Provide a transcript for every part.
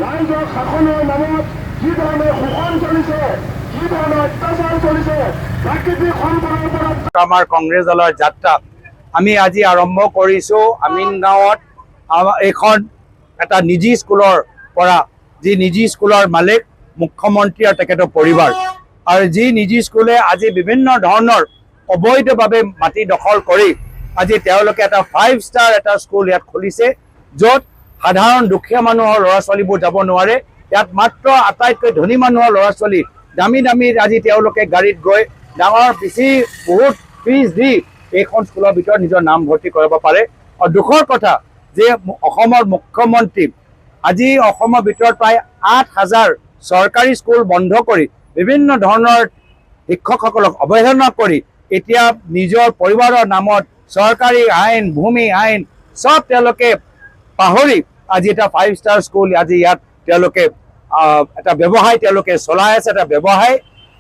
ৰাইজৰ শাসনৰ নামত যি ধৰণে শোষণ চলিছে, যি ধৰণৰ অত্যাচাৰ চলিছে, প্ৰাকৃতিক সম্পদৰ পৰা আমাৰ কংগ্ৰেছ দলৰ যাত্ৰা আমি আজি আৰম্ভ কৰিছোঁ আমিন গাঁৱত। এইখন এটা নিজি স্কুলৰ পৰা, যি নিজি স্কুলৰ মালিক মুখ্যমন্ত্ৰী আৰু তেখেতৰ পৰিবাৰ, আৰু যি নিজি স্কুলে আজি বিভিন্ন ধৰণৰ অবৈধভাৱে মাটি দখল কৰি আজি তেওঁলোকে এটা 5 ষ্টাৰ এটা স্কুল ইয়াত খুলিছে, য'ত সাধাৰণ দুখীয়া মানুহৰ ল'ৰা ছোৱালীবোৰ যাব নোৱাৰে। ইয়াত মাত্ৰ আটাইতকৈ ধনী মানুহৰ ল'ৰা ছোৱালী দামী দামী আজি তেওঁলোকে গাড়ীত গৈ ডাঙৰ বেছি বহুত ফিজ দি এইখন স্কুলৰ ভিতৰত নিজৰ নাম ভৰ্তি কৰিব পাৰে। আৰু দুখৰ কথা যে অসমৰ মুখ্যমন্ত্ৰী আজি অসমৰ ভিতৰত প্ৰায় 8,000 চৰকাৰী স্কুল বন্ধ কৰি বিভিন্ন ধৰণৰ শিক্ষকসকলক অৱহেলনা কৰি এতিয়া নিজৰ পৰিবাৰৰ নামত চৰকাৰী আইন, ভূমি আইন সব তেওঁলোকে পাহৰি আজি এটা 5 ষ্টাৰ স্কুল আজি ইয়াত তেওঁলোকে এটা ব্যৱসায় তেওঁলোকে চলাই আছে, এটা ব্যৱসায়।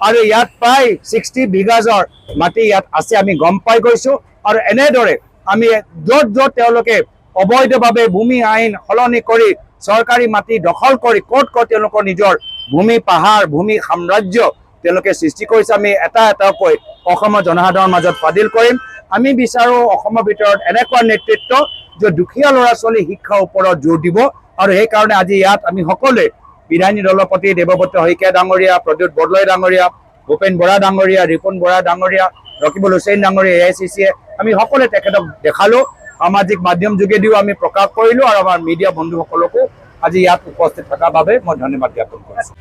আৰু ইয়াত প্ৰায় 60 বিঘাজৰ মাটি ইয়াত আছে, আমি গম পাই গৈছোঁ। আৰু এনেদৰে আমি য'ত য'ত তেওঁলোকে অবৈধভাৱে ভূমি আইন সলনি কৰি চৰকাৰী মাটি দখল কৰি ক'ত ক'ত তেওঁলোকৰ নিজৰ ভূমি পাহাৰ, ভূমি সাম্ৰাজ্য তেওঁলোকে সৃষ্টি কৰিছে, আমি এটা এটাকৈ অসমৰ জনসাধাৰণৰ মাজত ফাদিল কৰিম। আমি বিচাৰোঁ অসমৰ ভিতৰত এনেকুৱা নেতৃত্ব যে দুখীয়া ল'ৰা ছোৱালী শিক্ষাৰ ওপৰত জোৰ দিব। আৰু সেইকাৰণে আজি ইয়াত আমি সকলোৱে বিধায়িনী দলপতি দেৱব্ৰত শইকীয়া ডাঙৰীয়া, প্ৰদ্যুৎ বৰদলৈ ডাঙৰীয়া, ভূপেন বৰা ডাঙৰীয়া, ৰিপুণ বৰা ডাঙৰীয়া, ৰকিবুল হুছেইন ডাঙৰীয়া, AICCয়ে আমি সকলোৱে তেখেতক দেখালোঁ, সামাজিক মাধ্যম যোগেদিও আমি প্ৰকাশ কৰিলোঁ। আৰু আমাৰ মিডিয়া বন্ধুসকলকো আজি ইয়াত উপস্থিত থকাৰ বাবে মই ধন্যবাদ জ্ঞাপন কৰিছোঁ।